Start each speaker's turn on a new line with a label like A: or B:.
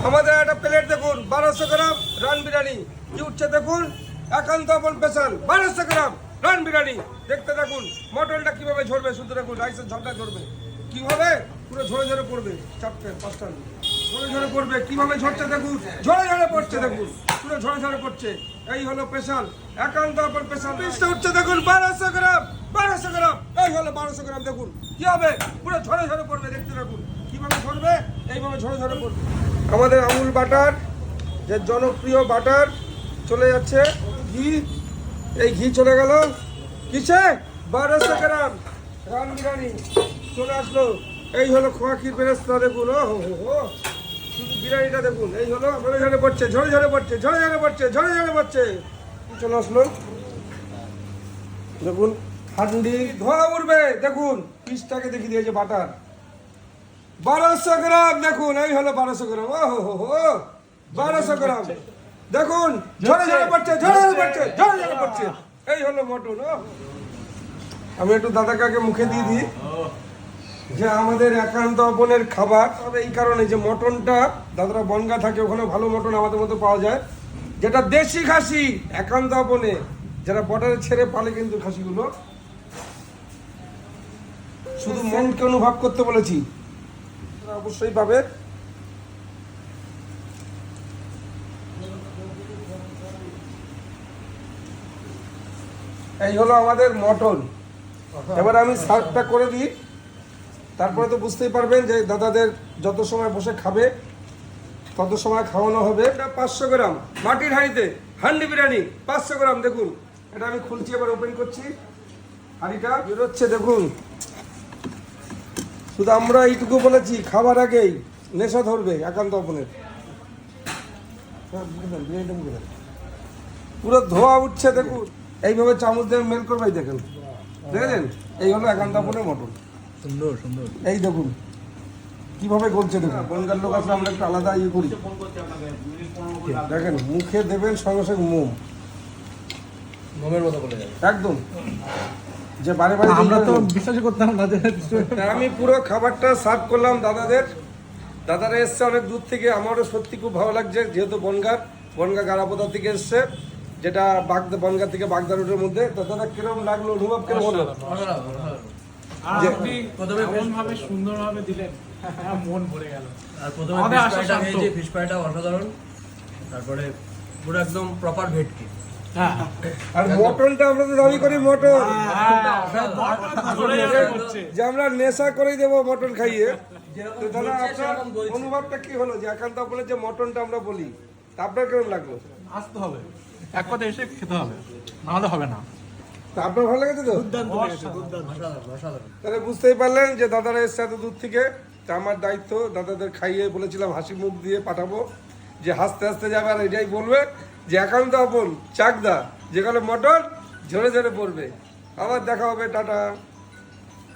A: আমাদের একটা প্লেট দেখুন 1200 গ্রাম রান বিরিয়ানি কি উঠছে দেখুন, একান্ত আপন স্পেশাল 1200 গ্রাম রান বিরিয়ানি। দেখতে দেখুন মটনটা কিভাবে ঝরবে, শুধু দেখুন রাইসের ঝরটা ঝরবে কিভাবে, পুরো ঝরে ঝরে পড়বে, চারটে পাঁচটা ঝরে ঝরে পড়বে কিভাবে ঝরছে দেখুন, ঝরে ঝরে পড়ছে দেখুন, পুরো ঝরে ঝরে পড়ছে। এই হলো স্পেশাল একান্ত আপন স্পেশাল। পিসটা উঠছে দেখুন 1200 গ্রাম, 1200 গ্রাম, এই হলো 1200 গ্রাম। দেখুন কি হবে, পুরো ঝরে ঝরে পড়বে, দেখতে দেখুন কিভাবে ঝরবে, এইভাবে ঝরে ঝরে পড়বে। আমাদের আমুল বাটার, যে জনপ্রিয় বাটার, চলে যাচ্ছে ঘি, এই ঘি চলে গেল কিসে, 1200 গ্রাম রান বিরিয়ানি চলে আসলো। এই হলো খোয়া ক্ষীর বেরেস্তা দেখুন, ও হো হো হো, শুধু বিরিয়ানিটা দেখুন, এই হলো ঝরে ঝরে পড়ছে, ঝরে ঝরে পড়ছে, ঝরে ঝরে পড়ছে, ঝরে ঝরে পড়ছে, চলে আসলো দেখুন হান্ডি ধোয়া উঠবে। দেখুন পিসটাকে দেখিয়ে দিয়েছে বাটার 1200 গ্রাম, দেখুন এই হলো 1200 গ্রাম, ও হো হো হো 1200 গ্রাম দেখুন, ঝরে ঝরে পড়ছে, ঝরে ঝরে পড়ছে, ঝরে ঝরে পড়ছে। এই হলো মটন। আমি একটু দাদাকে আগে মুখে দিয়ে দিই যে আমাদের একান্ত আপনের খাবার, তবে এই কারণে যে মটনটা দাদারা বনগা থাকে, ওখানে ভালো মটন আমাদের মতো পাওয়া যায়, যেটা দেশি খাসি একান্ত আপনে, যারা বর্ডারে ছেড়ে পালে কিন্তু খাসিগুলো। শুধু মনকে অনুভব করতে বলেছি, অবশ্যই পাবে। এই হলো আমাদের মটন। এবার আমি সার্ভটা করে দিই, তারপরে তো বুঝতেই পারবেন যে দাদাদের যত সময় বসে খাবে তত সময় খাওয়ানো হবে। এটা 500 গ্রাম মাটির হাঁড়িতে হান্ডি বিরিয়ানি 500 গ্রাম। দেখুন এটা আমি খুলছি, এবার ওপেন করছি, হাঁড়িটা বেরোচ্ছে দেখুন। শুধু আমরা এইটুকু বলেছি, খাবার আগেই নেশা ধরবে একান্ত আপনের। পুরো ধোয়া উঠছে দেখুন, এইভাবে চামচ দিয়ে মেল করবে, দেখেন দেখেছেন, এই হলো একান্ত আপনের মটন।
B: সুন্দর সুন্দর,
A: এই দেখুন কিভাবে গলছে দেখুন। বনগার লোক আসলে আমরা একটু আলাদা ইয়ে করি, দেখেন মুখে দেবেন সঙ্গে সঙ্গে
B: মোমের মতো বলে যাবে
A: একদম, যে বারে বারে
B: আমরা তো বিশ্বাসই করতাম না যে
A: আমি পুরো খাবারটা সার্ভ করলাম দাদাদের। দাদারা এসছে অনেক দূর থেকে, আমারও সত্যি খুব ভালো লাগছে, যেহেতু বনগা গাড়াপোতা থেকে এসছে, যেটা বনগা থেকে বাগদা রোডের মধ্যে। তো দাদা কিরকম লাগলো, অনুভব কিরকম হলো?
C: আপনি প্রথমে এমনভাবে সুন্দরভাবে দিলেন, মন ভরে গেল।
B: আর প্রথমে ফিশ ফ্রাইটা অসাধারণ, তারপরে পুরো একদম প্রপার ভেটকি।
A: আর মটনটা আমরা তো দাবি করি মটন, যে আমরা নেশা করেই দেবো মটন খাইয়ে। তো দাদা আপনার অনুভবটা কি হলো, যে একান্ত আপনার যে মটনটা আমরা বলি, তা আপনার কেমন লাগলো?
C: আসতে হবে, এক কথা এসে খেতে হবে, নাহলে হবে না।
A: তা আপনার ভালো লেগেছে তো? তাহলে বুঝতেই পারলেন যে দাদারা এসছে এত দূর থেকে। তা আমার দায়িত্ব, দাদাদের খাইয়ে বলেছিলাম হাসি মুখ দিয়ে পাঠাবো, যে হাসতে হাসতে যাবে আর এটাই বলবে যে একান্ত আপন চাকদা, যেখানে মটন ঝরে ঝরে পড়বে। আবার দেখা হবে, টাটা।